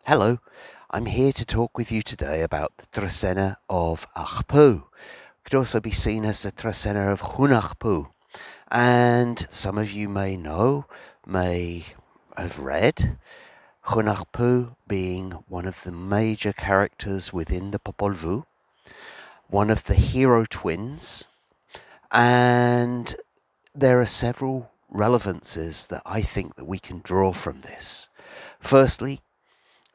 Hello, I'm here to talk with you today about the Trecena of Ajpu. It could also be seen as the Trecena of Ajpu. And some of you may have read, Ajpu being one of the major characters within the Popol Vuh, one of the hero twins, and there are several relevances that I think that we can draw from this. Firstly,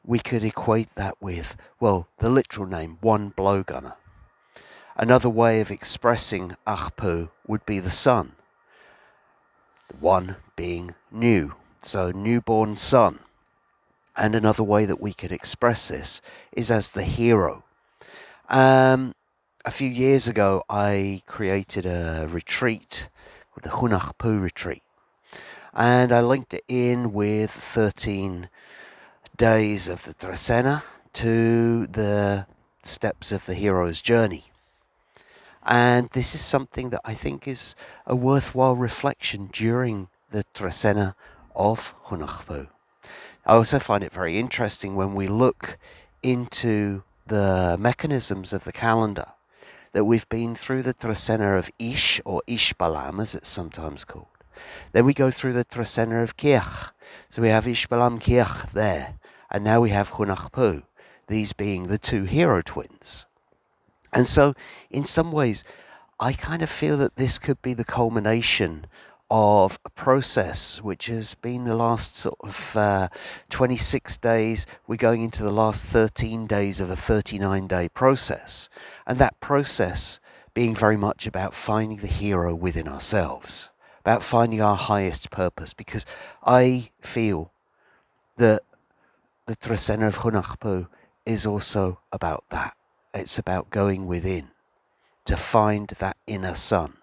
we could equate that with, well, the literal name, one blowgunner. Another way of expressing Ajpu would be the sun, the one being new, so newborn son. And another way that we could express this is as the hero. A few years ago, I created a retreat called the Ajpu retreat, and I linked it in with 13 days of the Trecena to the steps of the hero's journey. And this is something that I think is a worthwhile reflection during the Trecena of Ajpu. I also find it very interesting when we look into the mechanisms of the calendar that we've been through the Trecena of Ish, or Ishbalam as it's sometimes called. Then we go through the Trecena of Kirch. So we have Ishbalam Kirch there. And now we have Ajpu, these being the two hero twins. And so, in some ways, I kind of feel that this could be the culmination of a process which has been the last sort of 26 days. We're going into the last 13 days of a 39-day process. And that process being very much about finding the hero within ourselves, about finding our highest purpose, because I feel that the Trecena of Ajpu is also about that. It's about going within, to find that inner sun,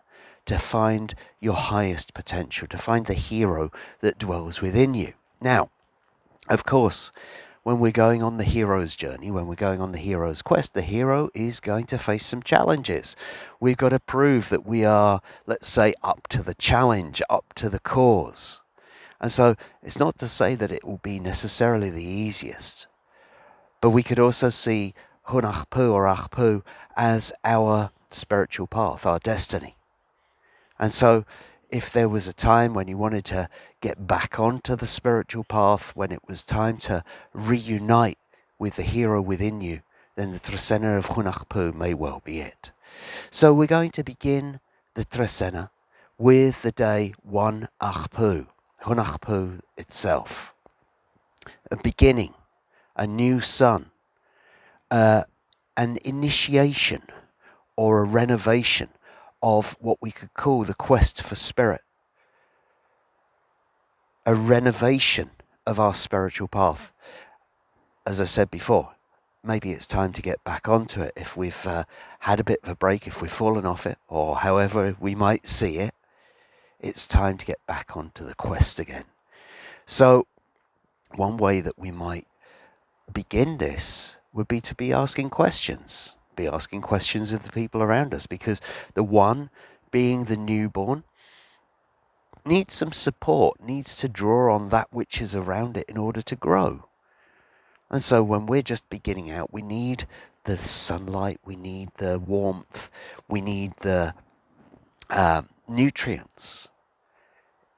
to find your highest potential, to find the hero that dwells within you. Now, of course, when we're going on the hero's journey, when we're going on the hero's quest, the hero is going to face some challenges. We've got to prove that we are, let's say, up to the challenge, up to the cause. And so it's not to say that it will be necessarily the easiest, but we could also see Ajpu or Ajpu as our spiritual path, our destiny. And so if there was a time when you wanted to get back onto the spiritual path, when it was time to reunite with the hero within you, then the Trecena of Ajpu may well be it. So we're going to begin the Trecena with the day 1 Ajpu. Ajpu itself, a beginning, a new sun, an initiation or a renovation of what we could call the quest for spirit, a renovation of our spiritual path. As I said before, maybe it's time to get back onto it if we've had a bit of a break, if we've fallen off it, or however we might see it. It's time to get back onto the quest again. So one way that we might begin this would be to be asking questions of the people around us, because the one, being the newborn, needs some support, needs to draw on that which is around it in order to grow. And so when we're just beginning out, we need the sunlight, we need the warmth, we need the nutrients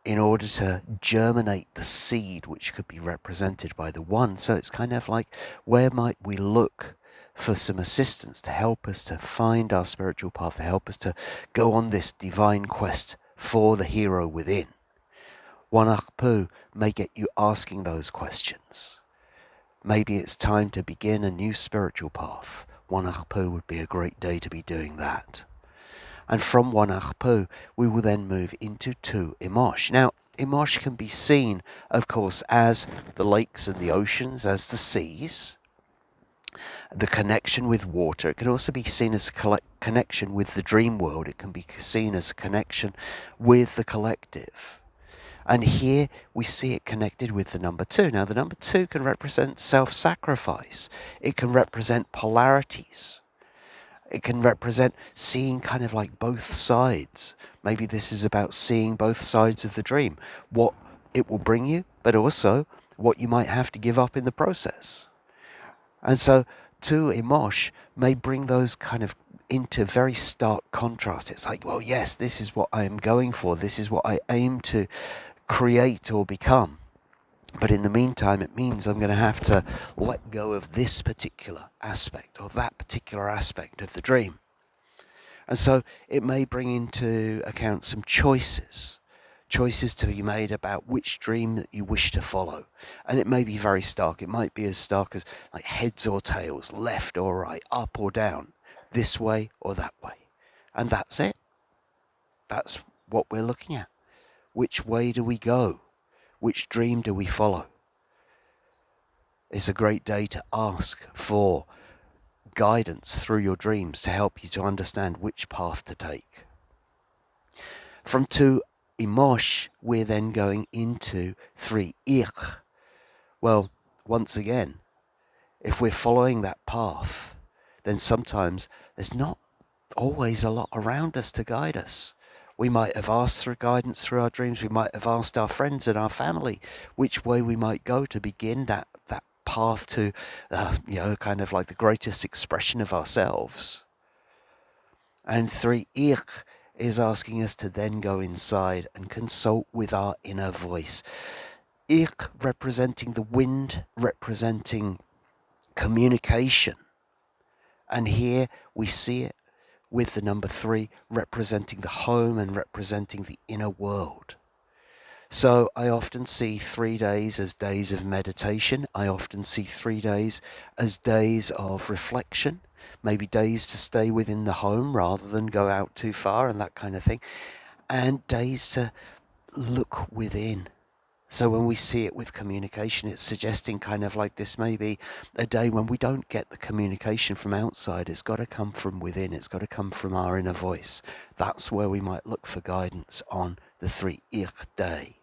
in order to germinate the seed, which could be represented by the one. So it's kind of like, where might we look for some assistance to help us to find our spiritual path, to help us to go on this divine quest for the hero within? 1 Ajpu may get you asking those questions. Maybe it's time to begin a new spiritual path. 1 Ajpu would be a great day to be doing that. And from 1 Ajpu, we will then move into 2 Imosh. Now, Imosh can be seen, of course, as the lakes and the oceans, as the seas, the connection with water. It can also be seen as a connection with the dream world. It can be seen as a connection with the collective. And here we see it connected with the number 2. Now, the number 2 can represent self-sacrifice. It can represent polarities. It can represent seeing kind of like both sides. Maybe this is about seeing both sides of the dream, what it will bring you, but also what you might have to give up in the process. And so to Emosh may bring those kind of into very stark contrast. It's like, well, yes, this is what I am going for. This is what I aim to create or become. But in the meantime, it means I'm going to have to let go of this particular aspect or that particular aspect of the dream. And so it may bring into account some choices to be made about which dream that you wish to follow. And it may be very stark. It might be as stark as like heads or tails, left or right, up or down, this way or that way. And that's it. That's what we're looking at. Which way do we go? Which dream do we follow? It's a great day to ask for guidance through your dreams to help you to understand which path to take. From 2 Imosh, we're then going into 3 Ich. Well, once again, if we're following that path, then sometimes there's not always a lot around us to guide us. We might have asked for guidance through our dreams. We might have asked our friends and our family which way we might go to begin that path to, kind of like the greatest expression of ourselves. And 3 Ich is asking us to then go inside and consult with our inner voice. Ich representing the wind, representing communication. And here we see it with the number 3 representing the home and representing the inner world. So I often see 3 days as days of meditation. I often see 3 days as days of reflection, maybe days to stay within the home rather than go out too far and that kind of thing, and days to look within. So when we see it with communication, it's suggesting kind of like this may be a day when we don't get the communication from outside. It's got to come from within. It's got to come from our inner voice. That's where we might look for guidance on the 3 Ich day.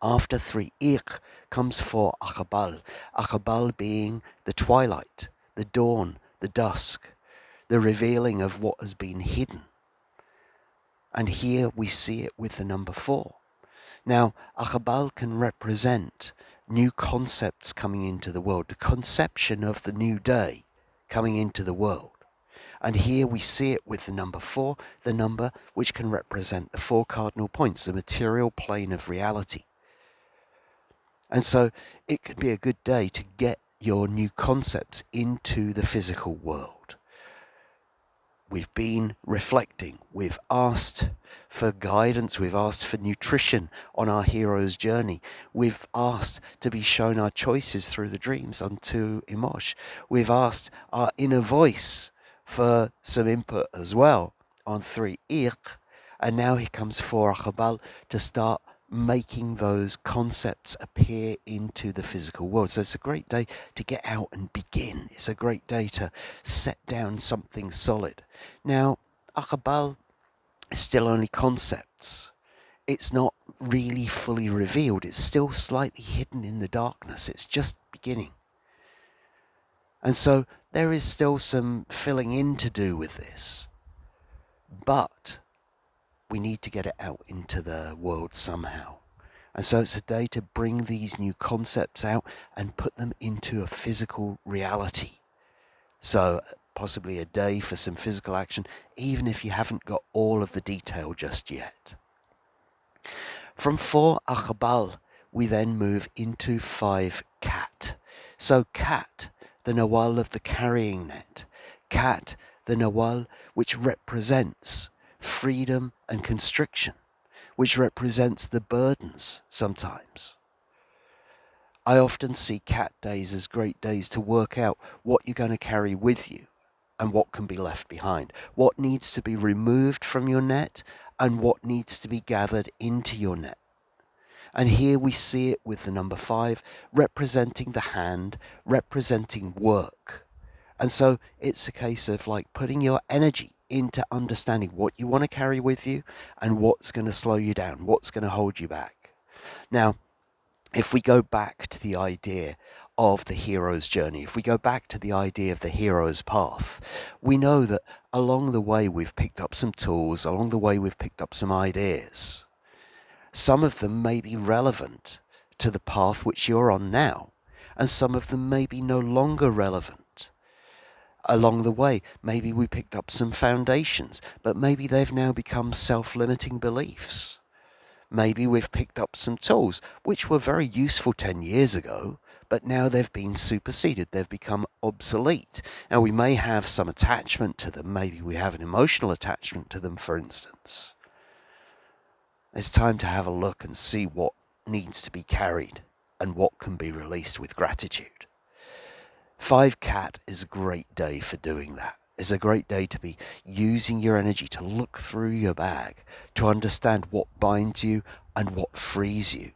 After 3 Ich comes 4 Achabal. Achabal being the twilight, the dawn, the dusk, the revealing of what has been hidden. And here we see it with the number 4. Now, Achabal can represent new concepts coming into the world, the conception of the new day coming into the world. And here we see it with the number 4, the number which can represent the 4 cardinal points, the material plane of reality. And so it could be a good day to get your new concepts into the physical world. We've been reflecting, we've asked for guidance, we've asked for nutrition on our hero's journey. We've asked to be shown our choices through the dreams unto Emosh. We've asked our inner voice for some input as well on 3 Ich. And now here comes 4 Achabal to start making those concepts appear into the physical world. So it's a great day to get out and begin. It's a great day to set down something solid. Now, Achabal is still only concepts. It's not really fully revealed. It's still slightly hidden in the darkness. It's just beginning. And so there is still some filling in to do with this. But we need to get it out into the world somehow. And so it's a day to bring these new concepts out and put them into a physical reality. So possibly a day for some physical action, even if you haven't got all of the detail just yet. From 4 Achabal, we then move into 5 Cat. So Cat, the Nawal of the carrying net. Cat, the Nawal which represents freedom and constriction, which represents the burdens sometimes. I often see Cat days as great days to work out what you're going to carry with you and what can be left behind, what needs to be removed from your net and what needs to be gathered into your net. And here we see it with the number 5 representing the hand, representing work. And so it's a case of like putting your energy into understanding what you want to carry with you and what's going to slow you down, what's going to hold you back. Now, if we go back to the idea of the hero's journey, if we go back to the idea of the hero's path, we know that along the way we've picked up some tools, along the way we've picked up some ideas. Some of them may be relevant to the path which you're on now, and some of them may be no longer relevant. Along the way, maybe we picked up some foundations, but maybe they've now become self-limiting beliefs. Maybe we've picked up some tools which were very useful 10 years ago, but now they've been superseded, they've become obsolete. Now we may have some attachment to them, maybe we have an emotional attachment to them, for instance. It's time to have a look and see what needs to be carried and what can be released with gratitude. 5 Cat is a great day for doing that. It's a great day to be using your energy to look through your bag, to understand what binds you and what frees you,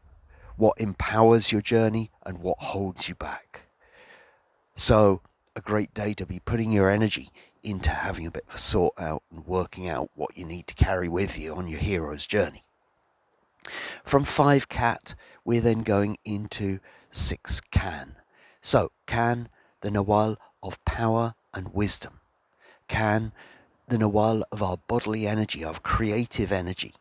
what empowers your journey and what holds you back. So a great day to be putting your energy into having a bit of a sort out and working out what you need to carry with you on your hero's journey. From 5 Cat, we're then going into 6 Can. So Can, the Nawal of power and wisdom. Can, the Nawal of our bodily energy, of creative energy.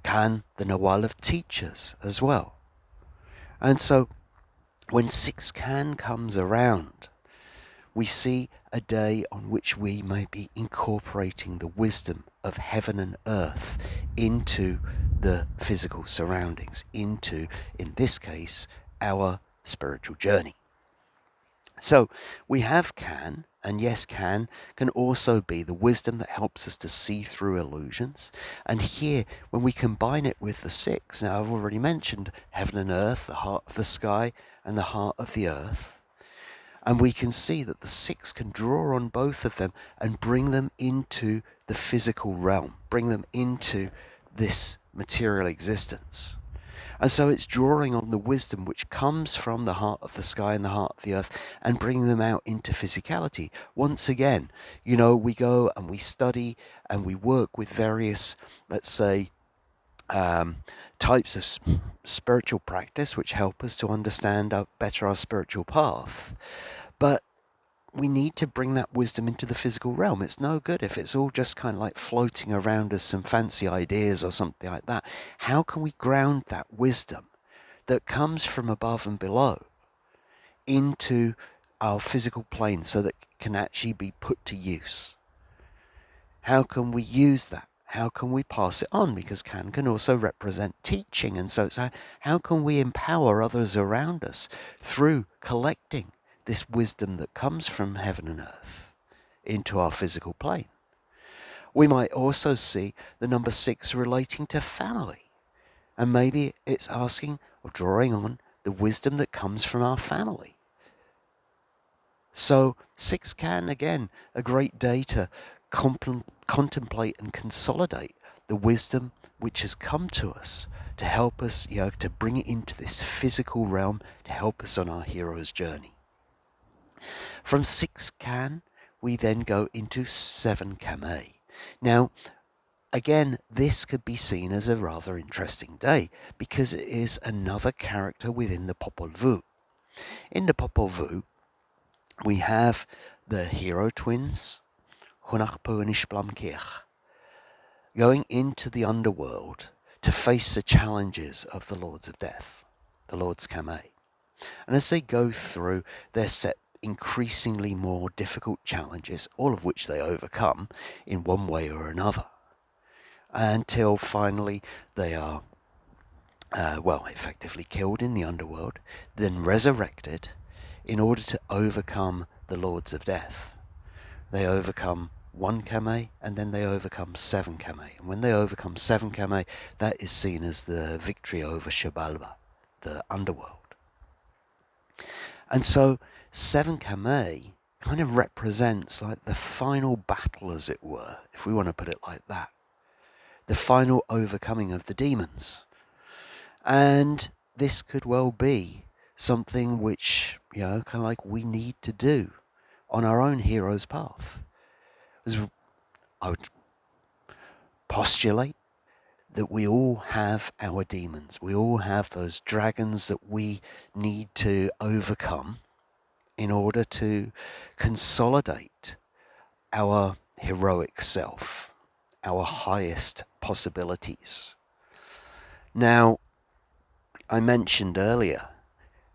Can, the Nawal of teachers as well. And so when 6 Can comes around, we see a day on which we may be incorporating the wisdom of heaven and earth into the physical surroundings, into, in this case, our spiritual journey. So we have Can, and yes, can also be the wisdom that helps us to see through illusions. And here, when we combine it with the 6, now I've already mentioned heaven and earth, the heart of the sky and the heart of the earth. And we can see that the 6 can draw on both of them and bring them into the physical realm, bring them into this material existence. And so it's drawing on the wisdom which comes from the heart of the sky and the heart of the earth and bringing them out into physicality. Once again, we go and we study and we work with various, let's say, types of spiritual practice which help us to understand better our spiritual path. But we need to bring that wisdom into the physical realm. It's no good if it's all just kind of like floating around as some fancy ideas or something like that. How can we ground that wisdom that comes from above and below into our physical plane so that it can actually be put to use? How can we use that? How can we pass it on? Because can also represent teaching. And so it's how can we empower others around us through collecting this wisdom that comes from heaven and earth into our physical plane? We might also see the number 6 relating to family. And maybe it's asking or drawing on the wisdom that comes from our family. So 6 Can, again, a great day to contemplate and consolidate the wisdom which has come to us to help us, to bring it into this physical realm to help us on our hero's journey. From 6 Can, we then go into 7 Kame. Now, again, this could be seen as a rather interesting day because it is another character within the Popol Vuh. In the Popol Vuh, we have the hero twins, Hunahpu and Ishblamkirch, going into the underworld to face the challenges of the Lords of Death, the Lords Kame. And as they go through, they're set increasingly more difficult challenges, all of which they overcome in one way or another, until finally they are, effectively killed in the underworld, then resurrected in order to overcome the Lords of Death. They overcome 1 Kame and then they overcome 7 Kame. And when they overcome 7 Kame, that is seen as the victory over Shabalba, the underworld. And so 7 Kame kind of represents like the final battle, as it were, if we want to put it like that. The final overcoming of the demons. And this could well be something which, kind of like we need to do on our own hero's path. As I would postulate that we all have our demons. We all have those dragons that we need to overcome in order to consolidate our heroic self, our highest possibilities. Now, I mentioned earlier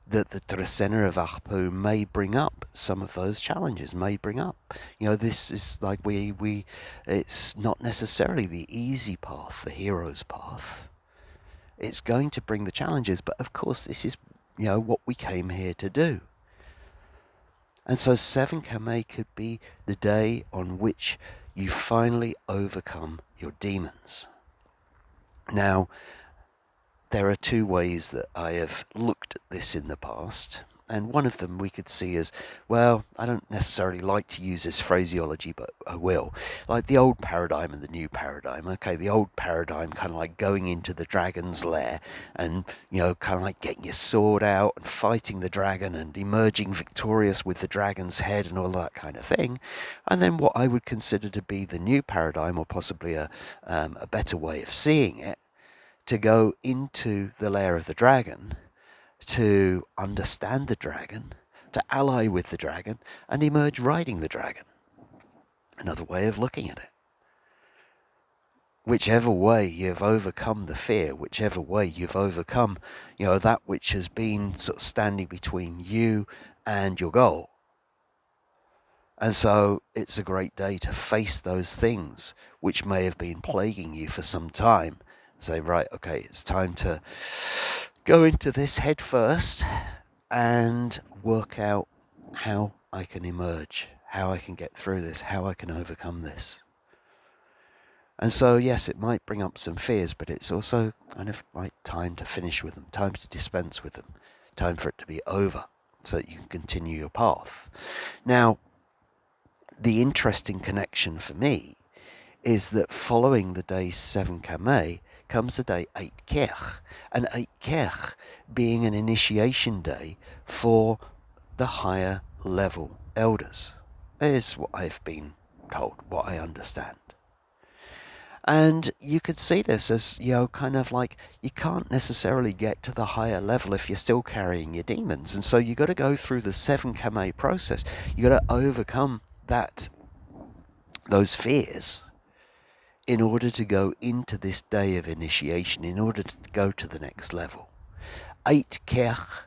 that the Trecena of Ajpu may bring up some of those challenges, may bring up. This is like it's not necessarily the easy path, the hero's path. It's going to bring the challenges, but of course this is, what we came here to do. And so 7 Kame could be the day on which you finally overcome your demons. Now, there are 2 ways that I have looked at this in the past, and one of them we could see as, well, I don't necessarily like to use this phraseology, but I will. Like the old paradigm and the new paradigm. Okay, the old paradigm kind of like going into the dragon's lair and, kind of like getting your sword out and fighting the dragon and emerging victorious with the dragon's head and all that kind of thing. And then what I would consider to be the new paradigm, or possibly a better way of seeing it, to go into the lair of the dragon, to understand the dragon, to ally with the dragon, and emerge riding the dragon. Another way of looking at it. Whichever way you've overcome the fear, whichever way you've overcome, that which has been sort of standing between you and your goal. And so it's a great day to face those things which may have been plaguing you for some time. Say, right, okay, it's time to go into this head first and work out how I can emerge, how I can get through this, how I can overcome this. And so, yes, it might bring up some fears, but it's also kind of like time to finish with them, time to dispense with them, time for it to be over so that you can continue your path. Now, the interesting connection for me is that following the day 7 Kame comes the day 8 Kech, and 8 Kech being an initiation day for the higher level elders, is what I've been told, what I understand. And you could see this as, kind of like you can't necessarily get to the higher level if you're still carrying your demons. And so you got to go through the 7 Kame process. You got to overcome those fears in order to go into this day of initiation, in order to go to the next level. 8 Kech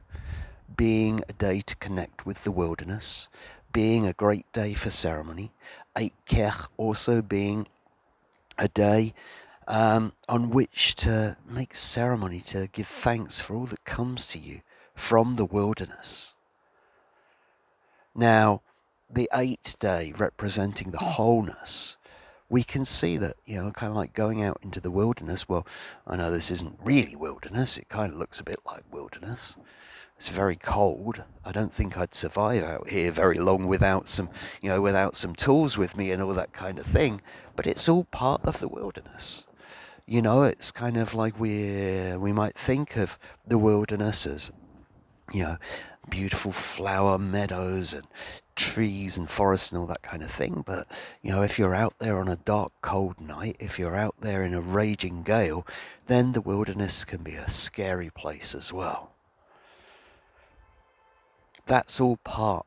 being a day to connect with the wilderness, being a great day for ceremony. 8 Kech also being a day on which to make ceremony, to give thanks for all that comes to you from the wilderness. Now, the 8th day representing the wholeness, we can see that, kind of like going out into the wilderness. Well, I know this isn't really wilderness. It kind of looks a bit like wilderness. It's very cold. I don't think I'd survive out here very long without some tools with me and all that kind of thing. But it's all part of the wilderness. It's kind of like we might think of the wilderness as, beautiful flower meadows and trees and forests and all that kind of thing. But, if you're out there on a dark, cold night, if you're out there in a raging gale, then the wilderness can be a scary place as well. That's all part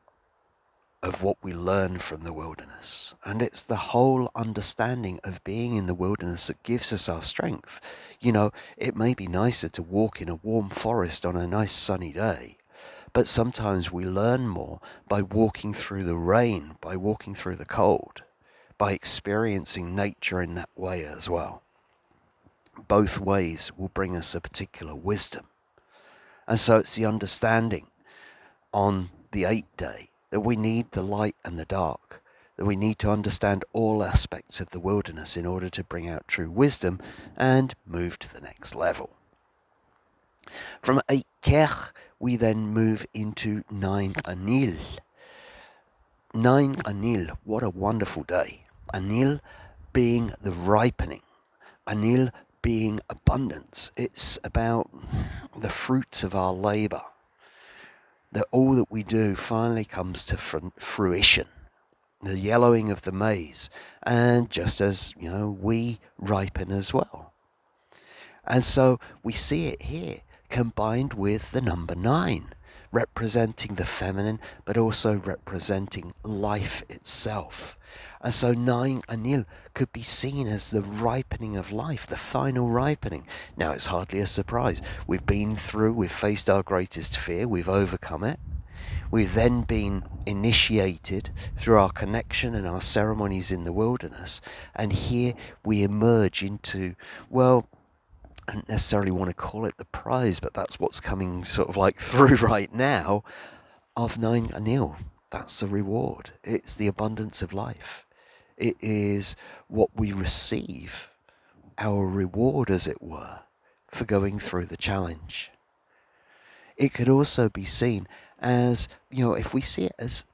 of what we learn from the wilderness. And it's the whole understanding of being in the wilderness that gives us our strength. It may be nicer to walk in a warm forest on a nice sunny day, but sometimes we learn more by walking through the rain, by walking through the cold, by experiencing nature in that way as well. Both ways will bring us a particular wisdom. And so it's the understanding on the 8th day that we need the light and the dark, that we need to understand all aspects of the wilderness in order to bring out true wisdom and move to the next level. From 8 Kech, we then move into 9 Anil. 9 Anil, what a wonderful day. Anil being the ripening. Anil being abundance. It's about the fruits of our labor. That all that we do finally comes to fruition. The yellowing of the maize. And just as, we ripen as well. And so we see it here combined with the number 9. representing the feminine, but also representing life itself. And so 9 Anil could be seen as the ripening of life, the final ripening. Now, it's hardly a surprise. We've been through, we've faced our greatest fear, we've overcome it. We've then been initiated through our connection and our ceremonies in the wilderness. And here we emerge into, well, I don't necessarily want to call it the prize, but that's what's coming sort of like through right now of 9 Anil. That's the reward. It's the abundance of life. It is what we receive, our reward, as it were, for going through the challenge. It could also be seen as, if we see it as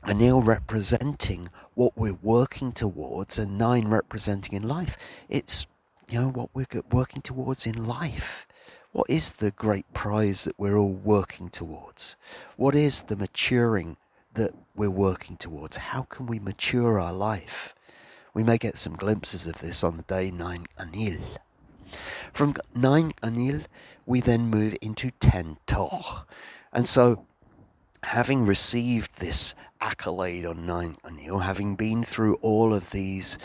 Anil representing what we're working towards and 9 representing in life, it's, what we're working towards in life. What is the great prize that we're all working towards? What is the maturing that we're working towards? How can we mature our life? We may get some glimpses of this on the day 9 Anil. From 9 Anil, we then move into 10 Toch. And so, having received this accolade on 9 Anil, having been through all of these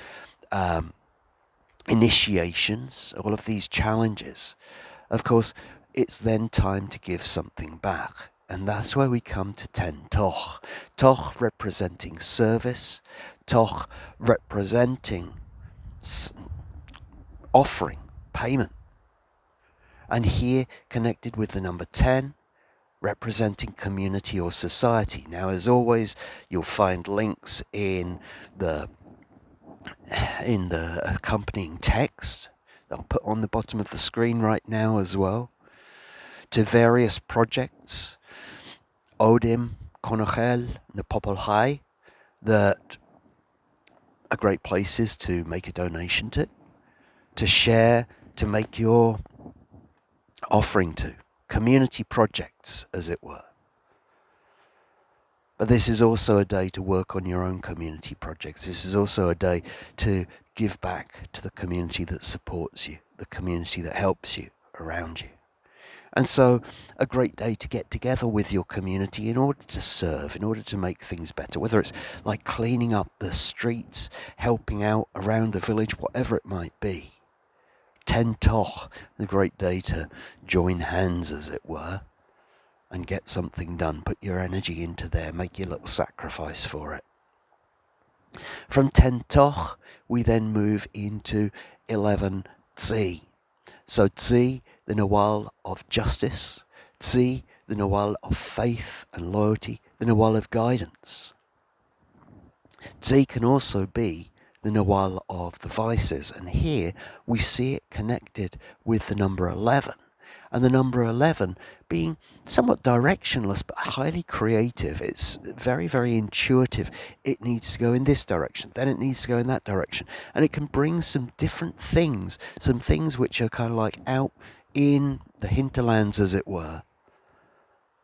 initiations, all of these challenges, of course, it's then time to give something back. And that's where we come to 10 Toch. Toch representing service, Toch representing offering, payment. And here, connected with the number 10, representing community or society. Now, as always, you'll find links in the accompanying text that I'll put on the bottom of the screen right now as well, to various projects, Odim, Konojel, and the Popol Jay, that are great places to make a donation to share, to make your offering to. Community projects, as it were. But this is also a day to work on your own community projects. This is also a day to give back to the community that supports you, the community that helps you around you. And so, a great day to get together with your community in order to serve, in order to make things better, whether it's like cleaning up the streets, helping out around the village, whatever it might be. 10 Toch, a great day to join hands, as it were, and get something done. Put your energy into there, make your little sacrifice for it. From 10 Toch, we then move into 11 Tzi. So Tzi, the Nawal of justice, Tzi, the Nawal of faith and loyalty, the Nawal of guidance. Tzi can also be the Nawal of the vices, and here we see it connected with the number 11, and the number 11 being somewhat directionless but highly creative. It's very, very intuitive. It needs to go in this direction, then it needs to go in that direction, and it can bring some different things, some things which are kind of like out in the hinterlands, as it were,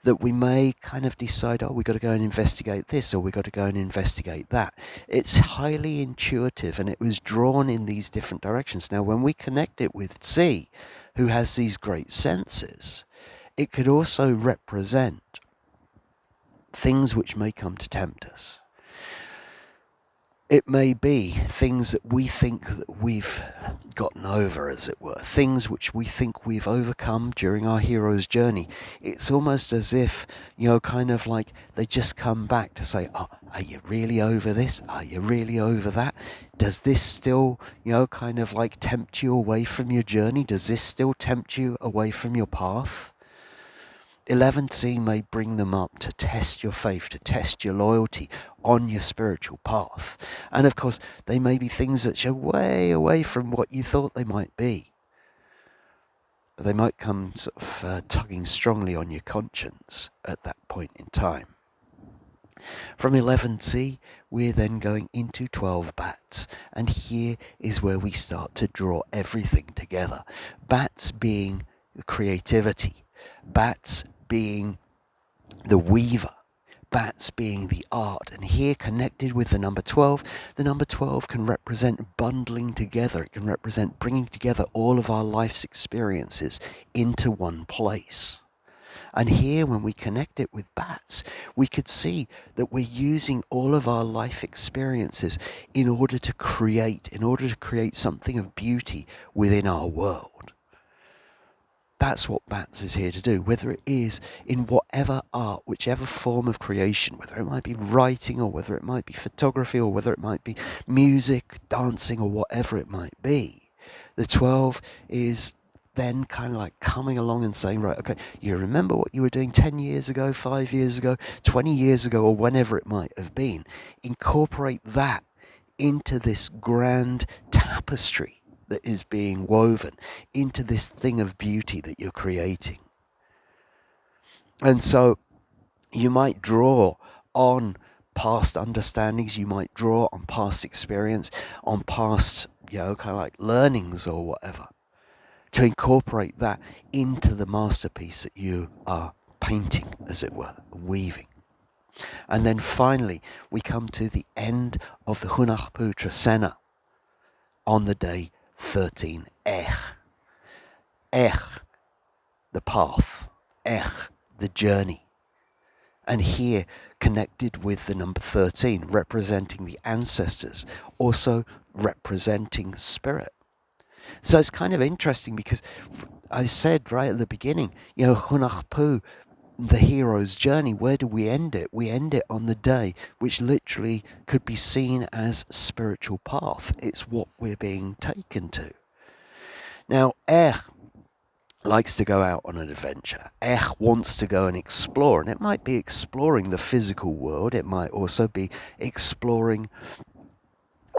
that we may kind of decide, we've got to go and investigate this, or we've got to go and investigate that. It's highly intuitive, and it was drawn in these different directions. Now, when we connect it with Tzi, who has these great senses, it could also represent things which may come to tempt us. It may be things that we think that we've gotten over, as it were, things which we think we've overcome during our hero's journey. It's almost as if, kind of like they just come back to say, are you really over this? Are you really over that? Does this still, kind of like tempt you away from your journey? Does this still tempt you away from your path? 11C may bring them up to test your faith, to test your loyalty on your spiritual path. And of course, they may be things that are way away from what you thought they might be. But they might come sort of tugging strongly on your conscience at that point in time. From 11C, we're then going into 12 bats. And here is where we start to draw everything together. Bats being creativity. Bats being the weaver, bats being the art, and here connected with the number 12 can represent bundling together. It can represent bringing together all of our life's experiences into one place. And here, when we connect it with bats, we could see that we're using all of our life experiences in order to create something of beauty within our world. That's what bats is here to do, whether it is in whatever art, whichever form of creation, whether it might be writing or whether it might be photography or whether it might be music, dancing or whatever it might be. The 12 is then kind of like coming along and saying, right, okay, you remember what you were doing 10 years ago, 5 years ago, 20 years ago, or whenever it might have been. Incorporate that into this grand tapestry that is being woven, into this thing of beauty that you're creating. And so you might draw on past understandings, you might draw on past experience, on past, kind of like learnings or whatever, to incorporate that into the masterpiece that you are painting, as it were, weaving. And then finally, we come to the end of the Ajpu Trecena on the day 13, the path, the journey. And here, connected with the number 13, representing the ancestors, also representing spirit. So it's kind of interesting because I said right at the beginning, Ajpu, the hero's journey, where do we end it? We end it on the day which literally could be seen as spiritual path. It's what we're being taken to. Now, likes to go out on an adventure. Wants to go and explore, and it might be exploring the physical world. It might also be exploring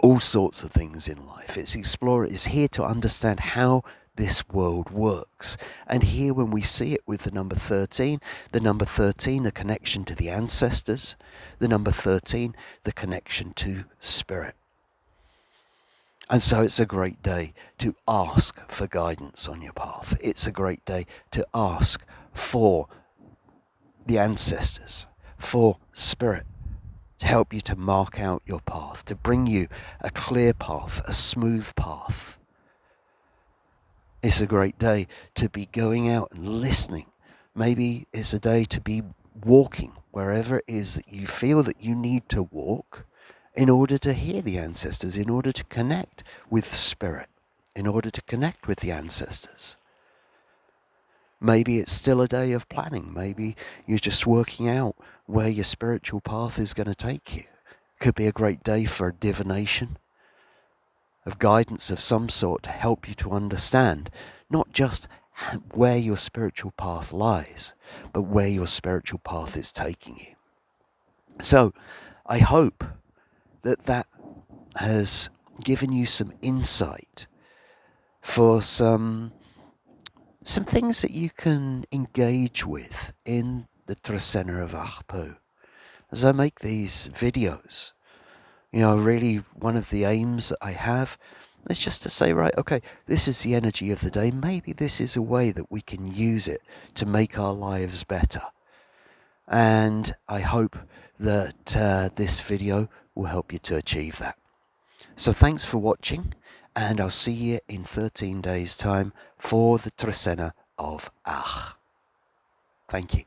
all sorts of things in life. It's here to understand how this world works. And here, when we see it with the number 13, the connection to the ancestors, the number 13, the connection to spirit. And so it's a great day to ask for guidance on your path. It's a great day to ask for the ancestors, for spirit, to help you to mark out your path, to bring you a clear path, a smooth path. It's a great day to be going out and listening. Maybe it's a day to be walking wherever it is that you feel that you need to walk, in order to hear the ancestors, in order to connect with spirit, in order to connect with the ancestors. Maybe it's still a day of planning. Maybe you're just working out where your spiritual path is going to take you. Could be a great day for divination, of guidance of some sort to help you to understand not just where your spiritual path lies, but where your spiritual path is taking you. So, I hope that has given you some insight for some things that you can engage with in the Trecena of Ajpu. As I make these videos, really one of the aims that I have is just to say, right, okay, this is the energy of the day. Maybe this is a way that we can use it to make our lives better. And I hope that this video will help you to achieve that. So thanks for watching, and I'll see you in 13 days' time for the Trecena of Aj. Thank you.